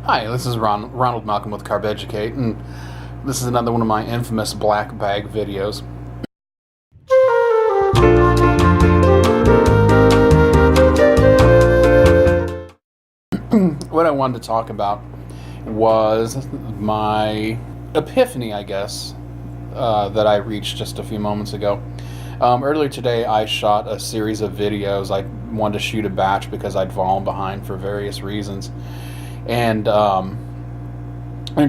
Hi, this is Ronald Malcolm with Carb Educate, and this is another one of my infamous black bag videos. What I wanted to talk about was my epiphany, I guess, that I reached just a few moments ago. Earlier today, I shot a series of videos. I wanted to shoot a batch because I'd fallen behind for various reasons. And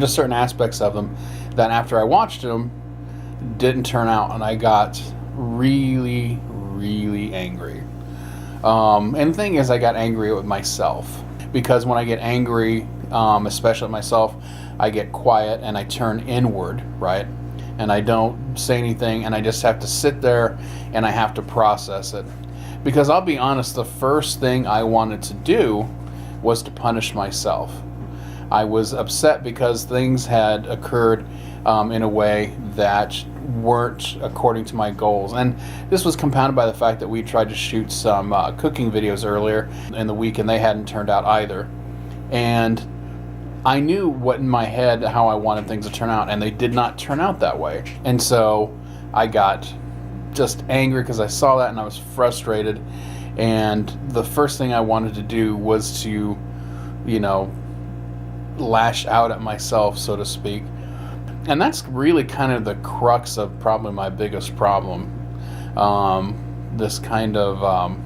just certain aspects of them that after I watched them didn't turn out, and I got really, really angry. And the thing is, I got angry with myself, because when I get angry, especially at myself, I get quiet and I turn inward, right? And I don't say anything, and I just have to sit there and I have to process it. Because I'll be honest, the first thing I wanted to do was to punish myself. I was upset because things had occurred in a way that weren't according to my goals. And this was compounded by the fact that we tried to shoot some cooking videos earlier in the week, and they hadn't turned out either. And I knew what in my head how I wanted things to turn out, and they did not turn out that way. And so I got just angry because I saw that, and I was frustrated. And the first thing I wanted to do was to, lash out at myself, so to speak. And that's really kind of the crux of probably my biggest problem. This kind of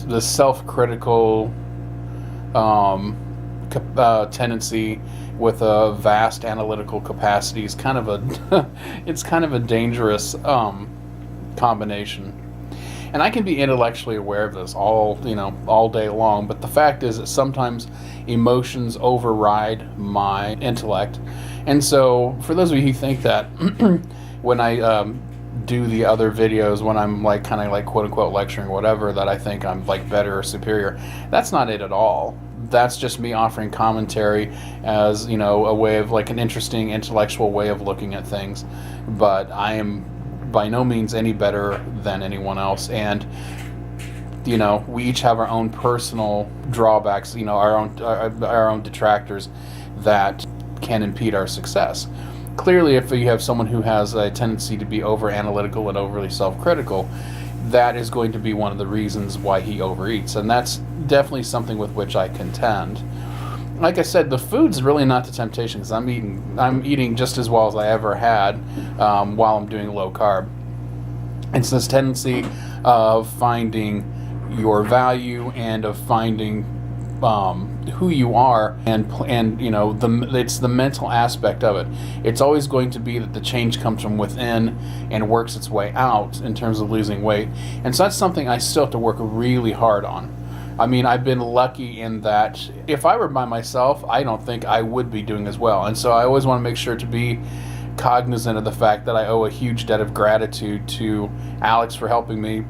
this self-critical tendency with a vast analytical capacity is kind of a it's kind of a dangerous combination. And I can be intellectually aware of this all day long, but the fact is that sometimes emotions override my intellect. And so for those of you who think that when I do the other videos, when I'm kind of quote unquote lecturing whatever, that I think I'm better or superior, that's not it at all. That's just me offering commentary as a way of an interesting intellectual way of looking at things. But I am by no means any better than anyone else, and we each have our own personal drawbacks, our own detractors that can impede our success. Clearly, if you have someone who has a tendency to be over analytical and overly self-critical, that is going to be one of the reasons why he overeats, and that's definitely something with which I contend. Like I said, the food's really not the temptation, because I'm eating just as well as I ever had while I'm doing low carb. It's this tendency of finding your value and of finding who you are, and it's the mental aspect of it. It's always going to be that the change comes from within and works its way out in terms of losing weight, and so that's something I still have to work really hard on. I mean, I've been lucky in that if I were by myself, I don't think I would be doing as well. And so I always want to make sure to be cognizant of the fact that I owe a huge debt of gratitude to Alex for helping me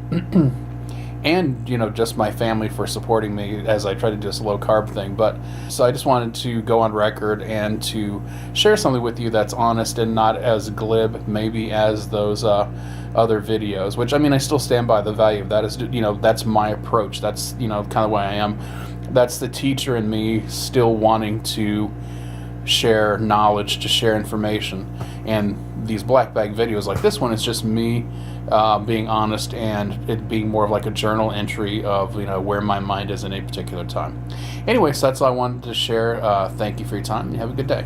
and, just my family for supporting me as I try to do this low carb thing. But so I just wanted to go on record and to share something with you that's honest and not as glib maybe as those other videos, which I still stand by the value of that. Is that's my approach. That's kind of why I am. That's the teacher in me still wanting to share knowledge, to share information. And these black bag videos like this one is just me being honest, and it being more of a journal entry of where my mind is in a particular time. Anyway, so that's all I wanted to share. Thank you for your time, and have a good day.